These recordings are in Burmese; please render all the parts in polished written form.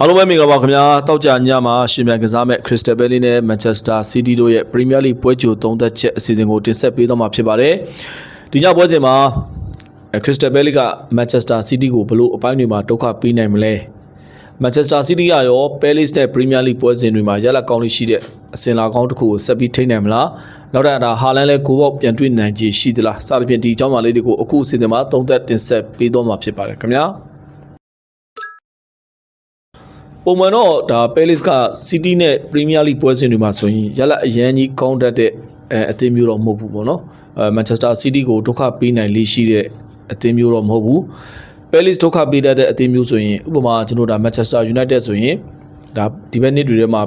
အားလုံးပဲမင်္ဂလာပါခင်ဗျာတောက်ကြညမှာရှင်ပြန်ကစားမဲ့ Crystal Palace နဲ့ Manchester City တို့ရဲ့ Premier League ပွဲကြိုသုံးသက်ချက်အစီအစဉ်ကိုတင်ဆက်ပေးတော့မှာဖြစ်ပါတယ်ဒီညပွဲစဉ်မှာ Crystal Palace က Manchester City ကိုဘလို့အပိုင်းတွေမှာဒုက္ခပေးနိုင်မလဲ Manchester City ကရော Palace နဲ့ Premier League ပွဲစဉ်တွေမှာရလဒ်ကောင်းတွေရှိတဲ့အစဉ်လာကောင်းတစ်ခုကိုဆက်ပြီးထိန်းနိုင်မလားနောက်တဲ့ဟာလန်လည်းကိုပေါ့ပြန်တွေ့နိုင်ခြေရှိသလားစသဖြင့်ဒီအကြောင်းပါလေးတွေကိုအခုအစီအစဉ်မှာသုံးသက်တင်ဆက်ပေးတော့မှာဖြစ်ပါတယ်ခင်ဗျာပုံမှန်တော့ဒါ Palace က City နဲ့ Premier League ပွဲစဉ်တွေမှာဆိုရင်ရလအရန်ကြီးကောင်းတတ်တဲ့အသင်းမျိုးတော့မဟုတ်ဘူးပေါ့နော်Manchester City ကိုဒုက္ခပေးနိုင်လေးရှိတဲ့အသင်းမျိုးတော့မဟုတ်ဘူး Palace ဒုက္ခပေးတတ်တဲ့အသင်းမျိုးဆိုရင်ဥပမာကျွန်တော်ဒါ Manchester United ဆိုရင်ဒါဒီဘက်နှစ်တွေထဲမှာ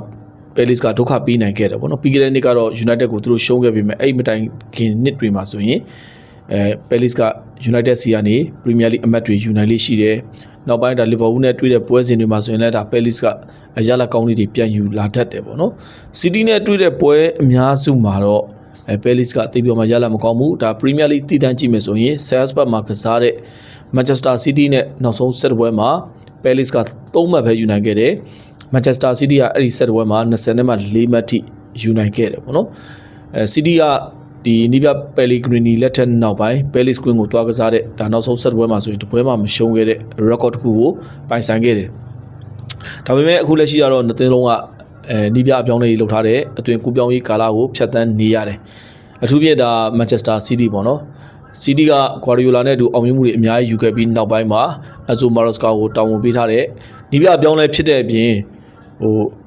Palace ကဒုက္ခပေးနိုင်ခဲ့တယ်ပေါ့နော်ပြီးခဲ့တဲ့နှစ်ကတော့ United ကိုသူတို့ရှုံးခဲ့ပြီးမဲ့အဲ့မတိုင်ခင်နှစ်တွေမှာဆိုရင်Palace က United စီကနေ Premier League အမှတ်တွေယူနိုင်လေးရှိတယ်နောက်ပိုင်းဒါ Liverpool နဲ့တွေ့တဲ့ပွဲစဉ်တွေမှာဆိုရင်လည်းဒါ Palace ကအရလကောင်းလေးတွေပြန်ယူလာတတ်တယ်ပေါ့နော် City နဲ့တွေ့တဲ့ပွဲအများစုမှာတော့Palace ကတိတ်ပြောမှရလမကောင်းဘူးဒါ Premier League တည်တန်းကြည့်မယ်ဆိုရင် Salzburg မှာကစားတဲ့ Manchester City နဲ့နောက်ဆုံးဆက်ပွဲမှာ Palace က3မှတ်ပဲယူနိုင်ခဲ့တယ် Manchester City ကအဲ့ဒီဆက်ပွဲမှာ20နဲ့မှ4မှတ်ထိယူနိုင်ခဲ့တယ်ပေါ့နော်City ကဒီနီးပြ Pellegrini လက်ထက်နောက်ပိုင်း Palace ကွင်းကိုတွားကစားတဲ့ဒါနောက်ဆုံးဆက်ပွဲမှာဆိုရင်တပွဲမှမရှုံးခဲ့တဲ့ record တစ်ခုကိုပိုင်ဆိုင်ခဲ့တယ်ဒါပေမဲ့အခုလက်ရှိကတော့နှစ်သင်းလုံးကနီးပြအပြောင်းလဲရေးလုပ်ထားတဲ့အသွင်ကူးပြောင်းရေးကာလကိုဖျက်ဆီးနေရတယ်အထူးဖြင့်ဒါ Manchester City ပေါ့နော် City က Guardiola နဲ့အတူအောင်မြင်မှုတွေအများကြီးယူခဲ့ပြီးနောက်ပိုင်းမှာ Enzo Maresca ကိုတာဝန်ပေးထားတဲ့နီးပြအပြောင်းလဲဖြစ်တဲ့အပြင်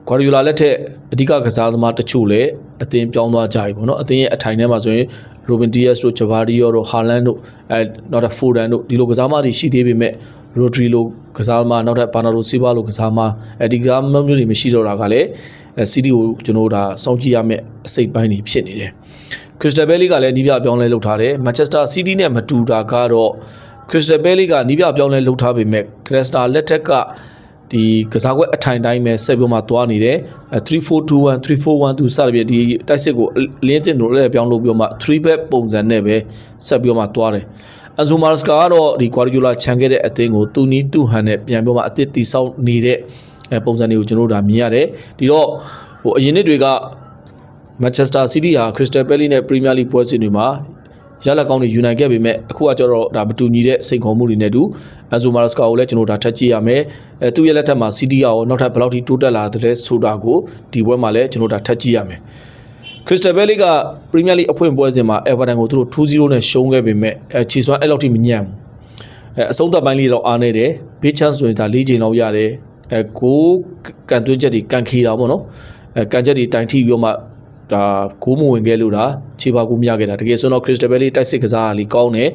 Guardiola လက်ထက်အဓိကကစားသမားတချို့လည်းအသင်းပြောင်းသွားကြပြီပေါ့နော်အသင်းရဲ့အထိုင်ထဲမှာဆိုရင် Ruben Dias တို့ Javadio တို့ Haaland တို့နောက်တဲ့ Foden တို့ဒီလိုကစားသမားတွေရှိသေးပေမဲ့ Rodri လိုကစားသမားနောက်တဲ့ Bernardo Silva လိုကစားသမားဒီကစားသမားမျိုးတွေမရှိတော့တာကလည်း City ကိုကျွန်တော်တို့ဒါစောင့်ကြည့်ရမယ့်အစိတ်ပိုင်းတွေဖြစ်နေတယ် Crystal Palace ကလည်းနီးပြပြောင်းလဲလုပ်ထားတယ် Manchester City နဲ့မတူတာကတော့ Crystal Palace ကနီးပြပြောင်းလဲလုပ်ထားပေမဲ့ Crystal လက်ထက်ကဒီကစားကွက်အထိုင်တိုင်းပဲဆက်ပြီးမှသွားနေတယ်3-4-2-1 3-4-1-2 စသဖြင့်ဒီတိုက်စစ်ကိုလင်းတင်လို့လည်းပြောင်းလို့ပြီးတော့မှ3 back ပုံစံနဲ့ပဲဆက်ပြီးတော့မှသွားတယ်Enzo Maresca ကတော့ဒီ Guardiola ခြံခဲ့တဲ့အသင်းကိုတူနီးတူဟန်နဲ့ပြန်ပြီးမှအသစ်တီဆောက်နေတဲ့ပုံစံတွေကိုကျွန်တော်တို့ဒါမြင်ရတယ်ဒီတော့အရင်နှစ်တွေက Manchester City ဟာ Crystal Palace နဲ့ Premier League ပွဲစဉ်တွေမှာရလကောင်းတွေယူနိုင်ခဲ့ပေမဲ့အခုကကျတော့ဒါမတူညီတဲ့စိန်ခေါ်မှုတွေနဲ့တူ Enzo Maresca ကိုလည်းကျွန်တော်ဒါထပ်ကြည့်ရမယ်သူ့ရဲ့လက်ထက်မှာ City ရောနောက်ထပ်ဘယ်လောက်ထိတိုးတက်လာတယ်လဲဆိုတာကိုဒီပွဲမှာလည်းကျွန်တော်ဒါထပ်ကြည့်ရမယ် Crystal Palace က Premier League အဖွင့်ပွဲစဉ်မှာ Everton ကိုသူတို့ 2-0 နဲ့ရှုံးခဲ့ပေမဲ့ခြေစွမ်းအဲ့လောက်ထိမညံ့ဘူးအဆုံးသက်ပိုင်းလေးတော့အားနေတယ် Big chance ဆိုရင်ဒါ4ချိန်လောက်ရတယ်ဂိုးကန်သွင်းချက်တွေကန်ခီတာပေါ့နော်ကန်ချက်တွေတိုင်ထိပြီးတော့မှဒါဂိုးမဝင်ခဲ့လို့ဒါခြေပါကူမရခဲ့တာတကယ်ဆိုတော့ Crystal Palace တိုက်စစ်ကစားရလီကောင်းတယ်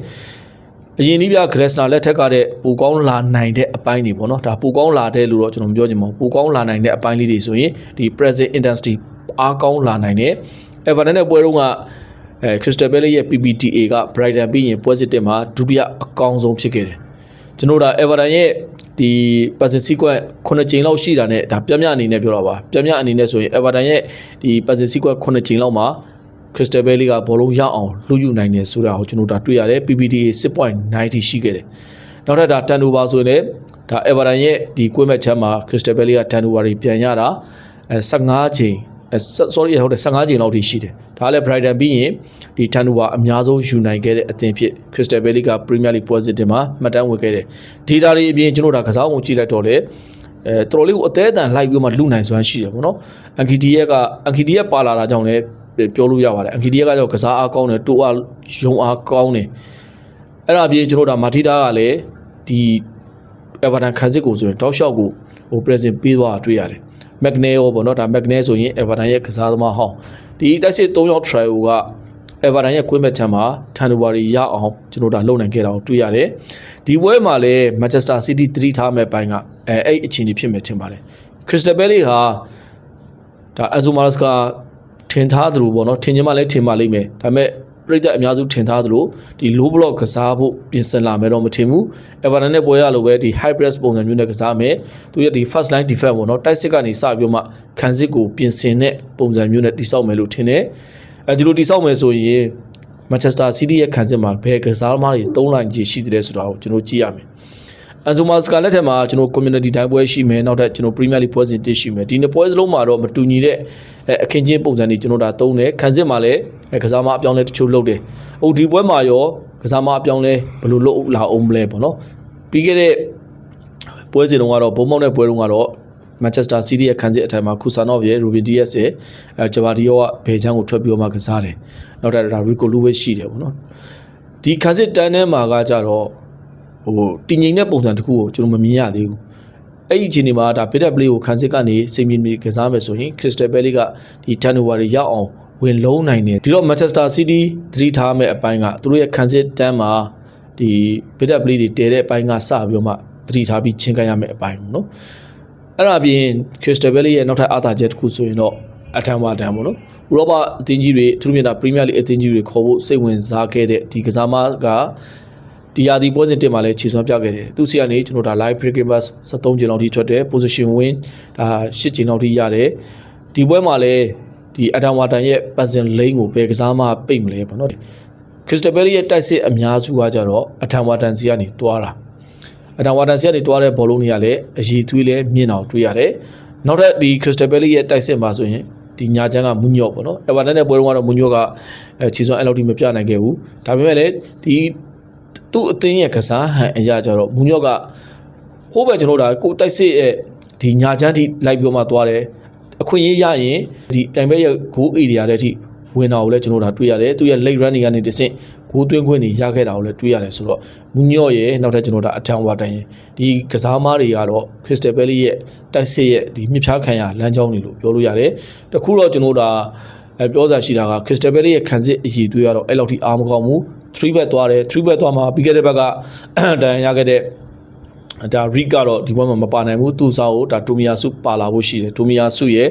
အရင်နီးပြ Gresner လက်ထက်ကတဲ့ပူကောင်းလာနိုင်တဲ့အပိုင်းတွေပေါ့နော်ဒါပူကောင်းလာတဲ့လို့တော့ကျွန်တော်မပြောချင်ပါဘူးပူကောင်းလာနိုင်တဲ့အပိုင်းလေးတွေဆိုရင်ဒီ present intensity အားကောင်းလာနိုင်တယ် Everton နဲ့ပွဲတော့ကCrystal Palace ရဲ့ PPTA က Brighton ပြီးရင်ပွဲစစ်တင်မှာဒုတိယအကောင်းဆုံးဖြစ်ခဲ့တယ်ကျွန်တော်ဒါ Everton ရဲ့ဒီ passing sequence 9ချိန်လောက်ရှိတာနဲ့ဒါပြပြအနေနဲ့ပြောတာပါပြပြအနေနဲ့ဆိုရင် Everton ရဲ့ဒီ passing sequence 9ချိန်လောက်မှာ Crystal Palace ကဘောလုံးရအောင်လှုပ်ယူနိုင်တယ်ဆိုတာကိုကျွန်တော်ဒါတွေ့ရတယ် PPTA 6.90 ရှိခဲ့တယ်နောက်ထပ်ဒါ turnover ဆိုရင်လည်းဒါ Everton ရဲ့ဒီကွင်းမဲ့ချမ်းမှာ Crystal Palace က turnover တွေပြန်ရတာ15ချိန်sorry ဟုတ်တယ်15ချိန်လောက်ထိရှိတယ်ဒါလည်း Brighton ပြီးရင်ဒီ turnover အများဆုံးယူနိုင်ခဲ့တဲ့အသင်းဖြစ် Crystal Palace က Premier League ပွဲစဉ်တင်မှာမှတ်တမ်းဝင်ခဲ့တယ် data တွေအပြင်ကျွန်တော်ဒါကစားပုံကြည့်လိုက်တော့လေတော်တော်လေးကိုအသေးအတန်လိုက်ပြီးမှလူနိုင်စွမ်းရှိတယ်ပေါ့နော် Ankidia ပါလာတာကြောင့်လည်းပြောလို့ရပါတယ် Ankidia ကကြောင့်ကစားအားကောင်းတယ်တိုးအားယုံအားကောင်းတယ်အဲ့ဒါအပြင်ကျွန်တော်ဒါမာတီတာကလည်းဒီ Everton ခန်းစစ်ကိုဆိုရင်တောက်လျှောက်ကိုpresent ပေးသွားတာတွေ့ရတယ်McNeil ပေါ့နော်ဒါ McNeil ဆိုရင် Everton ရဲ့ကစားသမားဟောင်းဒီတိုက်စစ်3ယောက် trial က Everton ရဲ့ကွင်းမဲ့ချမ်းမှာ turnover တွေရအောင်ကျွန်တော်ဒါလုပ်နိုင်ခဲ့တာကိုတွေ့ရတယ်ဒီပွဲမှာလည်း Manchester City 3ထားမဲ့ပိုင်းကအဲ့အခြေအနေဖြစ်မယ်ထင်ပါတယ် Crystal Palace ဟာဒါ Enzo Maresca ထင်ထားသလိုပေါ့နော်ထင်ချင်မှလည်းထင်ပါလိမ့်မယ်ဒါပေမဲ့ပြည်သက်အများစုထင်ထားသလိုဒီ low block ကစားဖို့ပြင်ဆင်လာမယ်တော့မထင်ဘူး Everton နဲ့ပွဲရလို့ပဲဒီ high press ပုံစံမျိုးနဲ့ကစားမယ်သူရဲ့ဒီ first line defense ပေါ့နော်တိုက်စစ်ကနေစပြီးမှခံစစ်ကိုပြင်ဆင်တဲ့ပုံစံမျိုးနဲ့တိစောက်မယ်လို့ထင်တယ်ဒီလိုတိစောက်မယ်ဆိုရင် Manchester City ရဲ့ခံစစ်မှာဘယ်ကစားသမားတွေ3 line ကြီးရှိတယ်ဆိုတာကိုကျွန်တော်ကြည့်ရမယ် န်ဆိုမာစကာလက်ထက်မှာကျွန်တော် community တိုင်းပွဲရှိမယ်နောက်ထပ်ကျွန်တော် Premier League ပွဲစဉ်တစ်ရှိမယ်ဒီနှစ်ပွဲစလုံးမှာတော့မတူညီတဲ့အခင်းချင်းပုံစံတွေကျွန်တော်ဒါသုံးတယ်ခံစစ်မှာလည်းကစားမအပြောင်းလဲတချို့လုပ်တယ်ဟိုဒီပွဲမှာရောကစားမအပြောင်းလဲဘယ်လိုလုပ်လာအောင်မလဲပေါ့နော်ပြီးခဲ့တဲ့ပွဲစဉ်တုန်းကတော့ဘုံမောက်တဲ့ပွဲတုန်းကတော့ Manchester City ရဲ့ခံစစ်အထိုင်မှာ Kusanov ရဲ့ Ruben Dias ရဲ့ဂျဘာဒီယောကဘယ်ချမ်းကိုထွက်ပြီးတော့မှကစားတယ်နောက်ထပ်ဒါ Rico Lewis ရှိတယ်ပေါ့နော်ဒီခံစစ်တန်းထဲမှာကကြတော့ဟိုတည်ငြိမ်တဲ့ပုံစံတစ်ခုကိုကျွန်တော်မမြင်ရသေးဘူးအဲ့ဒီအချိန်ဒီမှာဒါ Peter Play ကိုခံစစ်ကနေစိတ်မြင့်မြင့်ကစားမယ်ဆိုရင် Crystal Palace ကဒီ turnover တွေရောက်အောင်ဝင်လုံးနိုင်တယ်ဒီတော့ Manchester City သတိထားမဲ့အပိုင်းကသူတို့ရဲ့ခံစစ်တန်းမှာဒီ Peter Play တွေတည်တဲ့အပိုင်းကစပြီးတော့မှသတိထားပြီးချင်းကပ်ရမယ့်အပိုင်းပေါ့နော်အဲ့ဒါပြင် Crystal Palace ရဲ့နောက်ထပ်အားသာချက်တစ်ခုဆိုရင်တော့အထံဝါတန်ပေါ့နော်ဥရောပအသင်းကြီးတွေသူတို့မြင်တာ Premier League အသင်းကြီးတွေခေါ်ဖို့စိတ်ဝင်စားခဲ့တဲ့ဒီကစားမကဒီရာသီပွဲစဉ်တင်မှာလည်းခြေစွမ်းပြခဲ့တယ်သူစီကနေကျွန်တော်ဒါ live breaking pass 73ကျင်းလောက်ထိထွက်တယ် position win ဒါ8ကျင်းလောက်ထိရတယ်ဒီပွဲမှာလည်းဒီအထံဝါတန်ရဲ့ passing lane ကိုဘယ်ကစားမပိတ်မလဲပေါ့နော် Crystal Palace ရဲ့တိုက်စစ်အများစုကကြတော့အထံဝါတန်စီကနေတွားတာအထံဝါတန်စီကနေတွားတဲ့ဘောလုံးတွေကလည်းအရည်သွေးလည်းမြင့်အောင်တွေ့ရတယ်နောက်ထပ်ဒီ Crystal Palace ရဲ့တိုက်စစ်မှာဆိုရင်ဒီညာချမ်းကမူညော့ပေါ့နော်အဲ့ဘာနဲ့ပွဲတုန်းကတော့မူညော့ကခြေစွမ်းအဲ့လောက်ထိမပြနိုင်ခဲ့ဘူးဒါပေမဲ့လည်းဒီသူ့အသင်းရဲ့ကစားဟန်အရာကြတော့မူညော့ကဟိုးပဲကျွန်တော်တို့ဒါကိုတိုက်စစ်ရဲ့ဒီညာချမ်းထိလိုက်ပြီးမှသွားတယ်အခွင့်အရေးရရင်ဒီပြိုင်ပွဲရဲ့ goal area တွေအထိဝင်တာကိုလည်းကျွန်တော်တို့တွေ့ရတယ်သူရဲ့ late run တွေကနေတဆင့်ဂိုးသွင်းခွင့်တွေရခဲ့တာကိုလည်းတွေ့ရတယ်ဆိုတော့မူညော့ရဲ့နောက်ထပ်ကျွန်တော်တို့အထံဝါတန်ရဲ့ဒီကစားမားတွေကတော့ Crystal Palace ရဲ့တိုက်စစ်ရဲ့ဒီမြစ်ဖျားခံရလမ်းကြောင်းတွေလို့ပြောလို့ရတယ်တခုတော့ကျွန်တော်တို့ပြောစားရှိတာက Crystal Palace ရဲ့ခံစစ်အရည်သွေးကတော့အဲ့လောက်ထိအားမကောင်းဘူး3 back သွားတယ်3 back သွားမှာပြီးခဲ့တဲ့ဘက်ကတန်ရခဲ့တဲ့ဒါ Rick ကတော့ဒီဘက်မှာမပါနိုင်ဘူးသူ့စားကိုဒါတိုမီယာစုပါလာဖို့ရှိတယ်တိုမီယာစုရဲ့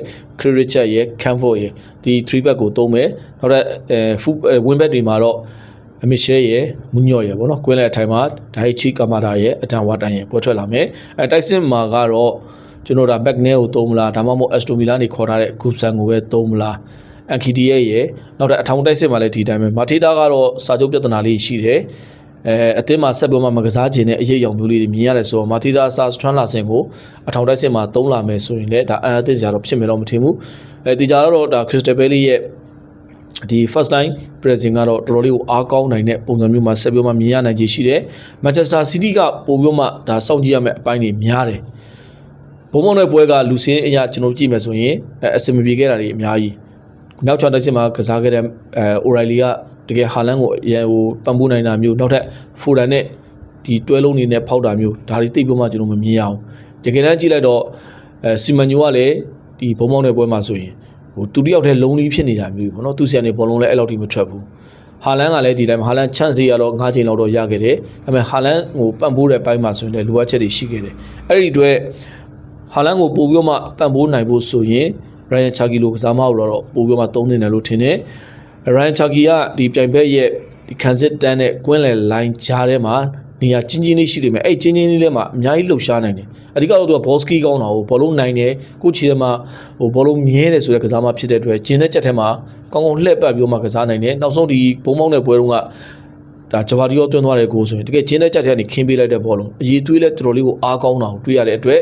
Richard ရဲ့ Canford ရဲ့ဒီ3 back ကိုသုံးမယ်နောက်တဲ့win back တွေမှာတော့အမီရှဲရဲ့မူညော့ရဲ့ပေါ့နော်ကွင်းလဲအထိုင်မှာဒါဟိချီကာမာတာရဲ့အတန်ဝါတန်ရဲ့ပွဲထွက်လာမယ်တိုက်စစ်မှာကတော့ကျွန်တော်ဒါ back nail ကိုသုံးမလားဒါမှမဟုတ် Aston Villa နေခေါ်ထားတဲ့ Gusan ကိုပဲသုံးမလားAnkidia ရဲ့နောက်တဲ့အထောင်တိုက်စစ်မှာလည်းဒီတိုင်းပဲမာထေတာကတော့စာချုပ်ပြဿနာလေးရှိတယ်အသင်းမှာဆက်ပြီးမှမကစားခြင်းနဲ့အရေးအယောင်မျိုးလေးတွေမြင်ရတယ်ဆိုတော့မာတီတာဆာစထရန်လာဆင်ကိုအထောင်တိုက်စစ်မှာသုံးလာမယ်ဆိုရင်လည်းဒါအသင်းစရာတော့ဖြစ်မယ်တော့မထင်ဘူးဒီကြတော့ဒါ Crystal Palace ရဲ့ဒီ first line pressing ကတော့တော်တော်လေးကိုအားကောင်းနိုင်တဲ့ပုံစံမျိုးမှာဆက်ပြီးမှမြင်ရနိုင်ခြေရှိတယ် Manchester City ကပိုပြီးမှဒါစောင့်ကြည့်ရမယ့်အပိုင်းတွေများတယ်ဘုံမောင်တဲ့ပွဲကလူစင်းအရာကျွန်တော်ကြည့်မယ်ဆိုရင်အစင်မပြေခဲ့တာတွေအများကြီးနောက်ချတိုက်စစ်မှာကစားခဲ့တဲ့ O'Reilly ကတကယ်ဟာလန်ကိုဟိုပံ့ပိုးနိုင်တာမျိုးနောက်ထပ်ဖိုဒန်နဲ့ဒီတွဲလုံးနေနဲ့ဖောက်တာမျိုးဒါတွေသိပြီးမှကျွန်တော်မမြင်အောင်တကယ်တမ်းကြည့်လိုက်တော့စီမန်ညိုကလည်းဒီဘုံမောင်တဲ့ပွဲမှာဆိုရင်ဟိုသူတယောက်တည်းလုံးလေးဖြစ်နေတာမျိုးပေါ့နော်သူဆီကနေဘောလုံးလည်းအဲ့လောက်ထိမထွက်ဘူးဟာလန်ကလည်းဒီတိုင်းဟာလန် chance တွေကတော့9ချိန်လောက်တော့ရခဲ့တယ်ဒါပေမဲ့ဟာလန်ဟိုပံ့ပိုးတဲ့ပိုင်းမှာဆိုရင်လည်းလိုအပ်ချက်တွေရှိခဲ့တယ်အဲ့ဒီအတွက်ဟာလန်ကိုပို့ပြီးမှပံ့ပိုးနိုင်ဖို့ဆိုရင်ရိုင်ယန်ချာကီလိုကစားမကိုတော့ပို့ပြီးမှသုံးနေတယ်လို့ထင်တယ်ရိုင်ယန်ချာကီကဒီပြိုင်ဘက်ရဲ့ဒီခံစစ်တန်းနဲ့ကွင်းလယ်လိုင်းကြားထဲမှာနေရာချင်းချင်းလေးရှိနေမယ်အဲ့ချင်းချင်းလေးလည်းမှာအများကြီးလှုပ်ရှားနိုင်တယ်အဓိကတော့သူကဘောစကီကောင်းတာကိုဘောလုံးနိုင်တယ်ကိုချီထဲမှာဟိုဘောလုံးမြဲတယ်ဆိုတဲ့ကစားမဖြစ်တဲ့အတွက်ဂျင်းတဲ့ချက်ထဲမှာကောင်းကောင်းလှည့်ပတ်ပြီးမှကစားနိုင်တယ်နောက်ဆုံးဒီဘုံမောင်းတဲ့ပွဲတုန်းကဒါဂျဘာဒီယောတွင်းသွားတဲ့ဂိုးဆိုရင်တကယ်ဂျင်းတဲ့ချက်ထဲကနေခင်းပေးလိုက်တဲ့ဘောလုံးအရေးသွေးလဲတော်တော်လေးကိုအားကောင်းတာကိုတွေ့ရတဲ့အတွက်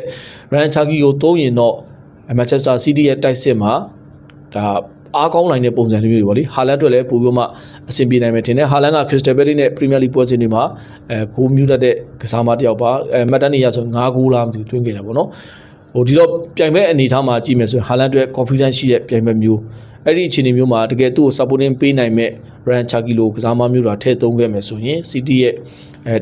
ရိုင်ယန်ချာကီကိုသုံးရင်တော့မန်ချက်စတာစီးတီးရဲ့တိုက်စစ်မှာဒါအားကောင်းနိုင်တဲ့ပုံစံမျိုးတွေပေါ့လေဟာလန်အတွက်လည်းပို့ပြီးမှအဆင်ပြေနိုင်မယ်ထင်တယ်ဟာလန်က Crystal Palace နဲ့ Premier League ပွဲစဉ်တွေမှာဂိုးမြူတတ်တဲ့ကစားမတစ်ယောက်ပါမှတ်တမ်းတွေရဆို9ဂိုးလားမသိဘူးသွင်းခဲ့တယ်ပေါ့နော်ဟိုဒီတော့ပြိုင်ပွဲအနေထားမှာကြည့်မယ်ဆိုရင်ဟာလန်အတွက် confidence ရှိတဲ့ပြိုင်ပွဲမျိုးအဲ့ဒီအခြေအနေမျိုးမှာတကယ်သူ့ကို supporting ပေးနိုင်မဲ့ Ryan Cherki လိုကစားမမျိုးတာထည့်သုံးခဲ့မယ်ဆိုရင် City ရဲ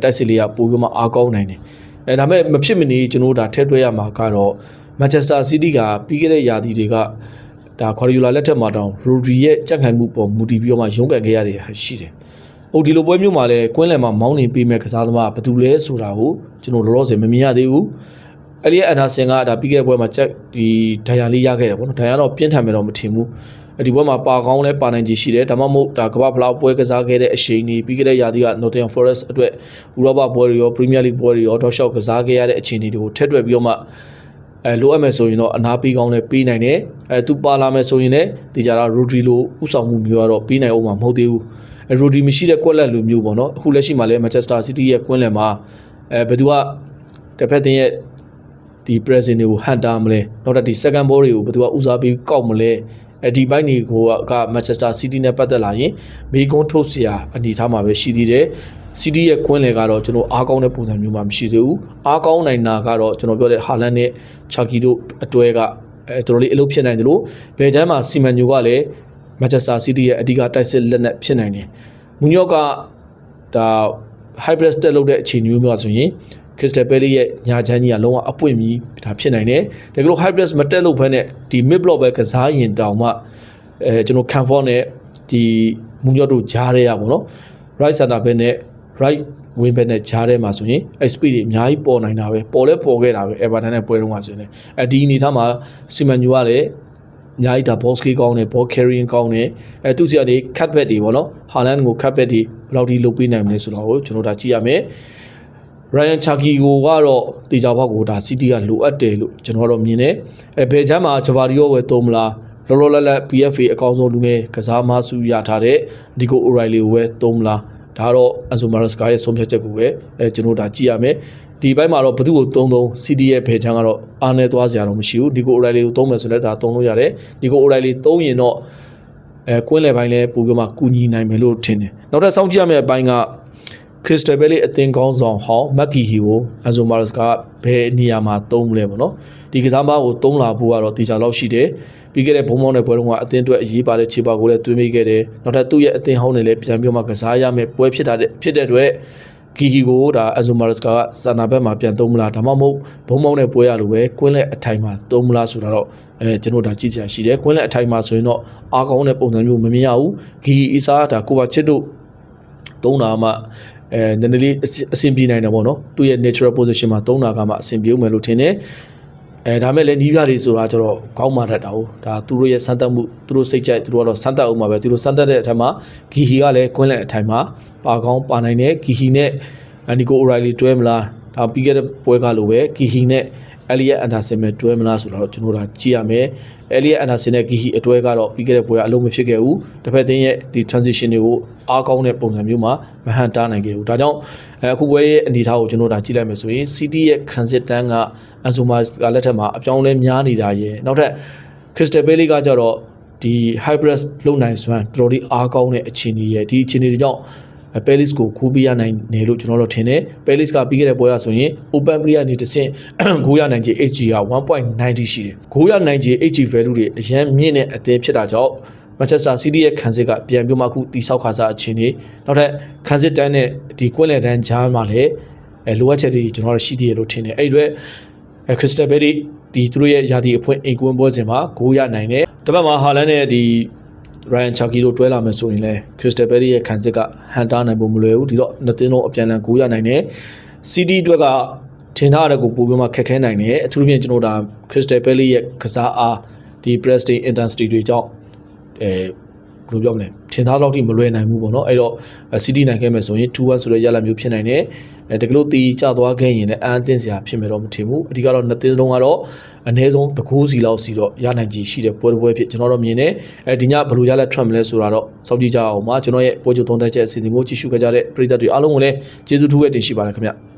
့တိုက်စစ်လေးကပို့ပြီးမှအားကောင်းနိုင်တယ်ဒါပေမဲ့မဖြစ်မနေကျွန်တော်တို့ဒါထည့်တွဲရမှာကတော့ Manchester City ကပြီးခဲ့တဲ့ရာသီတွေကဒါခွာရီယိုလာလက်ထက်မှာတောင်ရိုဒရီရဲ့ကြက်ခိုင်မှုပေါ်မူတည်ပြီးတော့မှရုန်းကန်ခဲ့ရတဲ့ရှိတယ်။ဟုတ်ဒီလိုပွဲမျိုးမှာလည်းကွင်းလယ်မှာမောင်းနေပေးမဲ့ကစားသမားဘယ်သူလဲဆိုတာကိုကျွန်တော်လောလောဆယ်မမြင်ရသေးဘူး။အဲ့ဒီအန်ဒါဆင်ကဒါပြီးခဲ့တဲ့ပွဲမှာကြက်ဒီဒိုင်ယာလေးရခဲ့တယ်ပေါ့နော်။ဒိုင်ယာတော့ပြင်းထန်မယ်တော့မထင်ဘူး။ဒီပွဲမှာပါကောင်းလဲပါနိုင်ခြေရှိတယ်။ဒါမှမဟုတ်ဒါကမ္ဘာဖလားပွဲကစားခဲ့တဲ့အချိန်ကြီးပြီးခဲ့တဲ့ရာသီက Nottingham Forest အတွက်ဥရောပပွဲတွေရော Premier League ပွဲတွေရောတောက်လျှောက်ကစားခဲ့ရတဲ့အချိန်တွေကိုထည့်တွက်ပြီးတော့မှလိုအပ်မယ်ဆိုရင်တော့အနာပေးကောင်းလဲပေးနိုင်တယ်သူပါလာမယ်ဆိုရင်လည်းဒီကြတာရိုဒရီလိုဥဆောင်မှုမျိုးကတော့ပေးနိုင်အောင်မှာမဟုတ်သေးဘူးရိုဒရီမရှိတဲ့ကွက်လက်လိုမျိုးပေါ့နော်အခုလက်ရှိမှာလည်း Manchester City ရဲ့ကွင်းလယ်မှာဘယ်သူက တစ်ဖက်တင်ရဲ့ဒီ pressing တွေကိုဟန်တာမလဲနောက်ထပ်ဒီ second ball တွေကိုဘယ်သူကဦးစားပေးကောက်မလဲဒီဘိုင်းတွေကိုက Manchester City နဲ့ပတ်သက်လာရင်မေကွန်းထုတ်เสียအနေထားမှာပဲရှိသေးတယ်City ရဲ့ကွင်းလေကတော့ကျွန်တော်အားကောင်းတဲ့ပုံစံမျိုးမှမရှိသေးဘူးအားကောင်းနိုင်တာကတော့ကျွန်တော်ပြောတဲ့ဟာလန်နဲ့ချာကီတို့အတွဲကတော်တော်လေးအလုပ်ဖြစ်နိုင်တယ်လို့ဘယ်ချမ်းမှာစီမန်ညိုကလည်း Manchester City ရဲ့အဓိကတိုက်စစ်လက်နက်ဖြစ်နိုင်တယ်မူညော့ကဒါ hybrid တက်လုပ်တဲ့အခြေအနေမျိုးဆိုရင် Crystal Palace ရဲ့ညာချမ်းကြီးကလုံးဝအပွင့်ပြီးဒါဖြစ်နိုင်တယ်ဒါကလို့ hybrid မတက်လို့ဘဲနဲ့ဒီ mid block ပဲကစားရင်တောင်မှကျွန်တော် Canford နဲ့ဒီမူညော့တို့ကြားရဲရပါတော့ right center back နဲ့right wing back နဲ့ဂျားထဲမှာဆိုရင် speed တွေအများကြီးပေါ်နိုင်တာပဲပေါ်လဲပေါ်ခဲ့တာပဲ Everton နဲ့ပွဲတုန်းကဆိုရင်ဒီအနေထားမှာစီမန်ညိုကလည်းအများကြီးဒါ ball skill ကောင်းတယ် ball carrying ကောင်းတယ်သူစီကနေ cut back တွေပေါ့နော် Haaland ကို cut back တွေဘယ်လောက်ထိလုပ်ပေးနိုင်မလဲဆိုတော့ကျွန်တော်ဒါကြည့်ရမယ် Ryan Cherki ကိုကတော့တေချာဘောက်ကိုဒါ City ကလိုအပ်တယ်လို့ကျွန်တော်တော့မြင်တယ်ဘယ်ချမ်းမှာ Javario ဝယ်သုံးမလားလောလောလတ်လတ် PFA အကောင်းဆုံးလူငယ်ကစားမစုရထားတဲ့ Nico O'Reilly ကိုဝယ်သုံးမလားဒါတော့ Enzo Maresca ရဲ့ဆုံးဖြတ်ချက်ကိုပဲကျွန်တော်ဒါကြည့်ရမယ်ဒီဘက်မှာတော့ဘသူ့ကိုသုံး CD ရဲ့ဖေချမ်းကတော့အားနေသွားစရာတော့မရှိဘူး Nico O'Reilly ကိုသုံးမယ်ဆိုလည်းဒါသုံးလို့ရတယ် Nico O'Reilly သုံးရင်တော့ကွင်းလယ်ပိုင်းလဲပို့ပြီးမှကူညီနိုင်မယ်လို့ထင်တယ်နောက်ထပ်စောင့်ကြည့်ရမယ့်အပိုင်းက Crystal Palace အသင်းကောင်းဆောင်ဟောင်း Maguire ကို Enzo Maresca ဘယ်နေရာမှာသုံးမလဲပေါ့နော်ဒီကစားမကိုသုံးလာဖို့ကတော့တေချာလောက်ရှိတယ်ပြီးခဲ့တဲ့ဘုံမောင်းတဲ့ပွဲတုန်းကအသင်းအတွက်အရေးပါတဲ့ခြေပါကိုလည်းသွင်းပေးခဲ့တယ်နောက်ထပ်သူ့ရဲ့အသင်းဟောင်းတွေလည်းပြန်ပြီးမှကစားရမယ်ပွဲဖြစ်တဲ့အတွက်ဂီဂီကိုဒါ Enzo Maresca ကစနာဘက်မှာပြန်သုံးမလားဒါမှမဟုတ်ဘုံမောင်းတဲ့ပွဲရလို့ပဲကွင်းလက်အထိုင်မှာသုံးမလားဆိုတာတော့ကျွန်တော်ဒါကြည့်စရာရှိတယ်ကွင်းလက်အထိုင်မှာဆိုရင်တော့အားကောင်းတဲ့ပုံစံမျိုးမမြင်ရဘူးဂီဂီအီစာဒါကိုပါချစ်တို့သုံးတာမှနည်းနည်းလေးအဆင်ပြေနိုင်တယ်ပေါ့နော်သူ့ရဲ့ natural position မှာသုံးတာကမှအဆင်ပြေဦးမယ်လို့ထင်တယ်ဒါမဲ့လည်းနီးပြတွေဆိုတာကျတော့ကောင်းမှတတ်တာဟုတ်ဒါသူတို့ရဲ့စမ်းသပ်မှုသူတို့စိတ်ကြိုက်သူတို့ကတော့စမ်းသပ်အောင်မှာပဲသူတို့စမ်းသပ်တဲ့အထက်မှာဂီဟီကလည်းကွင်းလက်အထိုင်မှာပါကောင်းပါနိုင်တယ်ဂီဟီနဲ့နီကိုအိုရိုင်လီတွဲမလားဒါပြီးခဲ့တဲ့ပွဲကလိုပဲဂီဟီနဲ့Elliot Anderson နဲ့တွဲမလားဆိုတော့ကျွန်တော်တို့ကြည့်ရမယ်Elliot Anderson နဲ့ Gihi အတွဲကတော့ပြီးခဲ့တဲ့ပွဲကအလုံးမဖြစ်ခဲ့ဘူးတစ်ဖက်တင်းရဲ့ဒီ transition တွေကိုအားကောင်းတဲ့ပုံစံမျိုးမှာမဟန်တားနိုင်ခဲ့ဘူးဒါကြောင့်အခုပွဲရဲ့အနေအထားကိုကျွန်တော်တို့ကြည့်လိုက်မယ်ဆိုရင် City ရဲ့ခံစစ်တန်းက Enzo Maresca လက်ထက်မှာအပြောင်းလဲများနေတာရဲ့နောက်ထပ် Crystal Palace ကကြတော့ဒီ hybrid လုံနိုင်စွမ်းတော်တော်လေးအားကောင်းတဲ့အခြေအနေရဲ့ဒီအခြေအနေတွေကြောင့်Palace ကိုခိုးပေးရနိုင်တယ်လို့ကျွန်တော်တို့ထင်တယ် Palace ကပြီးခဲ့တဲ့ပွဲကဆိုရင် Open Play ကနေတစ်ဆင့်ဂိုးရနိုင်ခြေ XG က 1.90 ရှိတယ်ဂိုးရနိုင်ခြေ XG value တွေအရန်မြင့်တဲ့အသင်းဖြစ်တာကြောင့် Manchester City ရဲ့ခံစစ်ကပြန်ပြီးမှခုတိဆောက်ခါစားအခြေအနေနောက်ထပ်ခံစစ်တန်းနဲ့ဒီကွင်းလယ်တန်းကြားမှာလည်းလိုအပ်ချက်တွေကျွန်တော်တို့ရှိသေးတယ်လို့ထင်တယ်အဲ့ဒီအတွက်Crystal Palace ဒီသူတို့ရဲ့ယာတီအဖွင့်အိမ်ကွင်းပွဲစဉ်မှာဂိုးရနိုင်တယ်တစ်ပတ်မှာဟာလန်နဲ့ဒီRyan Cherki တို့တွဲလာမယ်ဆိုရင်လည်း Crystal Palace ရဲ့ခံစစ်ကဟန်တာနိုင်ဖို့မလွယ်ဘူးဒီတော့နှစ်သင်းလုံးအပြန်အလှန်ဂိုးရနိုင်တယ် CD အတွက်ကထင်ထားတဲ့ကိုပို့ပြီးမှခက်ခဲနိုင်တယ်အထူးသဖြင့်ကျွန်တော်ဒါ Crystal Palace ရဲ့ကစားအားဒီ pressing intensity တွေကြောင့်ဘယ်လိုပြောမလဲထင်သားတော့ထိမလွယ်နိုင်ဘူးပေါ့နော်အဲ့တော့ CD နိုင်ခဲ့မယ်ဆိုရင် 2-1 ဆိုတဲ့ရလဒ်မျိုးဖြစ်နိုင်တယ်တကယ်လို့တီကျသွားခဲ့ရင်လည်းအန်တင်းစရာဖြစ်မယ်တော့မထင်ဘူးအဓိကတော့နှစ်သင်းလုံးကတော့အနည်းဆုံးတစ်ကိုးစီလောက်စီတော့ရနိုင်ကြရှိတဲ့ပွဲဖြစ်ကျွန်တော်တို့မြင်တယ်ဒီညဘယ်လိုရလဒ်ထွက်မလဲဆိုတာတော့စောင့်ကြည့်ကြအောင်ပါကျွန်တော်ရဲ့ပွဲချုပ်သုံးသက်ချက်အစီအစဉ်ကိုကြည့်ရှုကြတဲ့ပရိသတ်တွေအားလုံးကိုလည်းကျေးဇူးထူးပဲတင်ရှိပါတယ်ခင်ဗျ